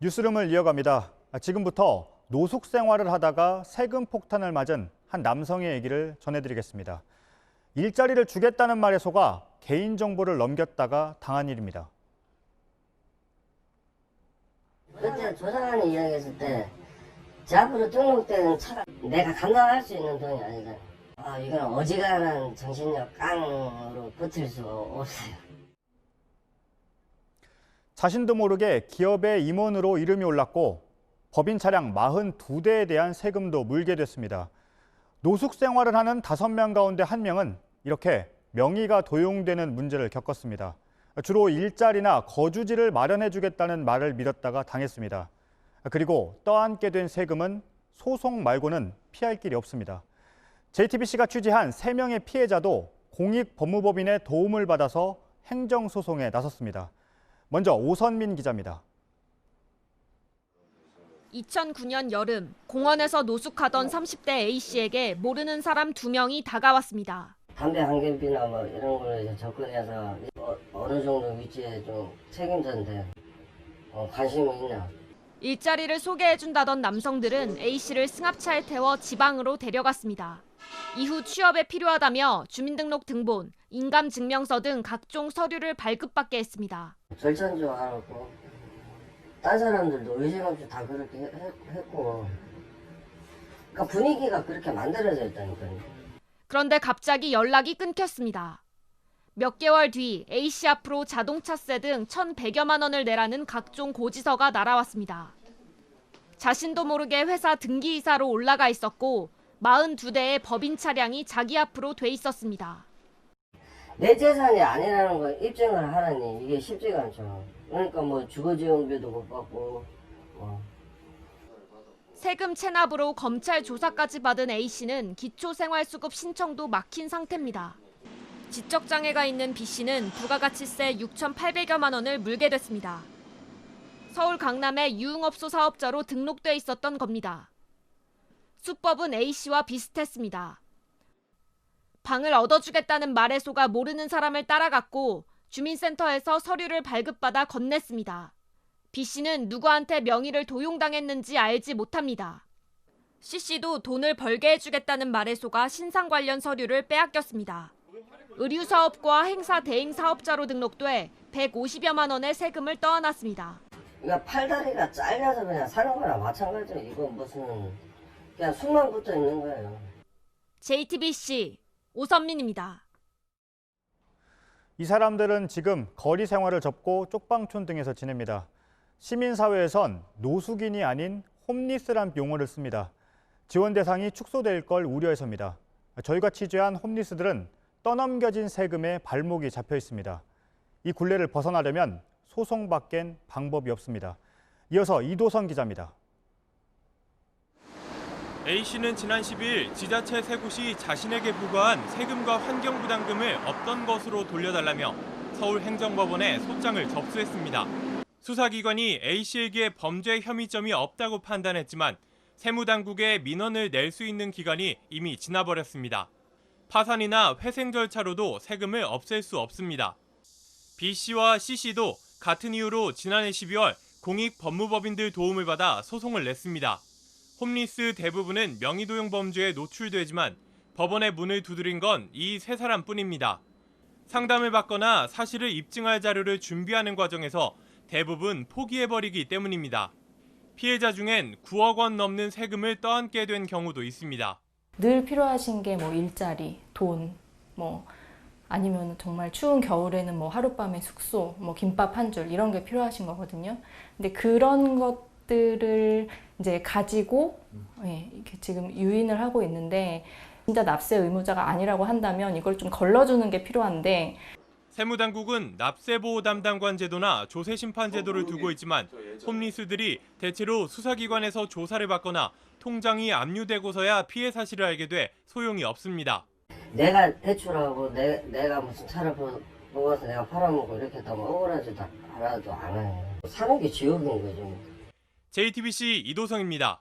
뉴스룸을 이어갑니다. 지금부터 노숙 생활을 하다가 세금 폭탄을 맞은 한 남성의 얘기를 전해드리겠습니다. 일자리를 주겠다는 말에 속아 개인정보를 넘겼다가 당한 일입니다. 그때 조사관이 이야기했을 때 제 앞으로 등록된 차가 내가 감당할 수 있는 돈이 아니다. 이건 어지간한 정신력 깡으로 버틸 수가 없어요. 자신도 모르게 기업의 임원으로 이름이 올랐고 법인 차량 42대에 대한 세금도 물게 됐습니다. 노숙 생활을 하는 5명 가운데 1명은 이렇게 명의가 도용되는 문제를 겪었습니다. 주로 일자리나 거주지를 마련해 주겠다는 말을 믿었다가 당했습니다. 그리고 떠안게 된 세금은 소송 말고는 피할 길이 없습니다. JTBC가 취재한 3명의 피해자도 공익법무법인의 도움을 받아서 행정소송에 나섰습니다. 먼저 오선민 기자입니다. 2009년 여름 공원에서 노숙하던 30대 A씨에게 모르는 사람 2명이 다가왔습니다. 담배 한 개비나 뭐 이런 걸로 이제 접근해서 어느 정도 위치에 좀 책임자인데 관심이 있냐. 일자리를 소개해준다던 남성들은 A씨를 승합차에 태워 지방으로 데려갔습니다. 이후 취업에 필요하다며 주민등록 등본, 인감증명서 등 각종 서류를 발급받게 했습니다. 절차인 줄 알았고 딴 사람들도 의심 없이 다 그렇게 했고 그러니까 분위기가 그렇게 만들어져 있다니까요. 그런데 갑자기 연락이 끊겼습니다. 몇 개월 뒤 A씨 앞으로 자동차세 등 1,100여만 원을 내라는 각종 고지서가 날아왔습니다. 자신도 모르게 회사 등기이사로 올라가 있었고 42대의 법인 차량이 자기 앞으로 돼 있었습니다. 내 재산이 아니라는 걸 입증을 하라니 이게 쉽지가 않죠. 그러니까 뭐 주거지원비도 못 받고 세금 체납으로 검찰 조사까지 받은 A씨는 기초생활수급 신청도 막힌 상태입니다. 지적장애가 있는 B씨는 부가가치세 6,800여만 원을 물게 됐습니다. 서울 강남의 유흥업소 사업자로 등록돼 있었던 겁니다. 수법은 A씨와 비슷했습니다. 방을 얻어주겠다는 말에 속아 모르는 사람을 따라갔고 주민센터에서 서류를 발급받아 건넸습니다. B씨는 누구한테 명의를 도용당했는지 알지 못합니다. C씨도 돈을 벌게 해주겠다는 말에 속아 신상 관련 서류를 빼앗겼습니다. 의류사업과 행사 대행 사업자로 등록돼 150여만 원의 세금을 떠안았습니다. 그러니까 팔다리가 잘려서 그냥 사는 거나 마찬가지죠. 이거 무슨 그냥 숨만 붙어 있는 거예요. JTBC 오선민입니다. 이 사람들은 지금 거리 생활을 접고 쪽방촌 등에서 지냅니다. 시민사회에선 노숙인이 아닌 홈리스란 용어를 씁니다. 지원 대상이 축소될 걸 우려해서입니다. 저희가 취재한 홈리스들은 떠넘겨진 세금에 발목이 잡혀 있습니다. 이 굴레를 벗어나려면 소송밖엔 방법이 없습니다. 이어서 이도선 기자입니다. A씨는 지난 10일 지자체 세 곳이 자신에게 부과한 세금과 환경부담금을 없던 것으로 돌려달라며 서울행정법원에 소장을 접수했습니다. 수사기관이 A씨에게 범죄 혐의점이 없다고 판단했지만 세무당국에 민원을 낼 수 있는 기간이 이미 지나버렸습니다. 파산이나 회생 절차로도 세금을 없앨 수 없습니다. B씨와 C씨도 같은 이유로 지난해 12월 공익법무법인들 도움을 받아 소송을 냈습니다. 홈리스 대부분은 명의도용 범죄에 노출되지만 법원의 문을 두드린 건 이 세 사람뿐입니다. 상담을 받거나 사실을 입증할 자료를 준비하는 과정에서 대부분 포기해버리기 때문입니다. 피해자 중엔 9억 원 넘는 세금을 떠안게 된 경우도 있습니다. 늘 필요하신 게 뭐 일자리, 돈, 아니면 정말 추운 겨울에는 하룻밤의 숙소, 김밥 한 줄 이런 게 필요하신 거거든요. 근데 그런 것들을 이제 가지고 이렇게 지금 유인을 하고 있는데 진짜 납세 의무자가 아니라고 한다면 이걸 좀 걸러주는 게 필요한데 세무당국은 납세보호담당관 제도나 조세심판 제도를 두고 있지만 홈리스들이 대체로 수사기관에서 조사를 받거나 통장이 압류되고서야 피해 사실을 알게 돼 소용이 없습니다. 내가 대출하고 내가 무슨 차를 뽑아서 내가 팔아먹고 이렇게 했다면 억울하지도 않아도 안 해요. 사는 게 지옥인 거죠. JTBC 이도성입니다.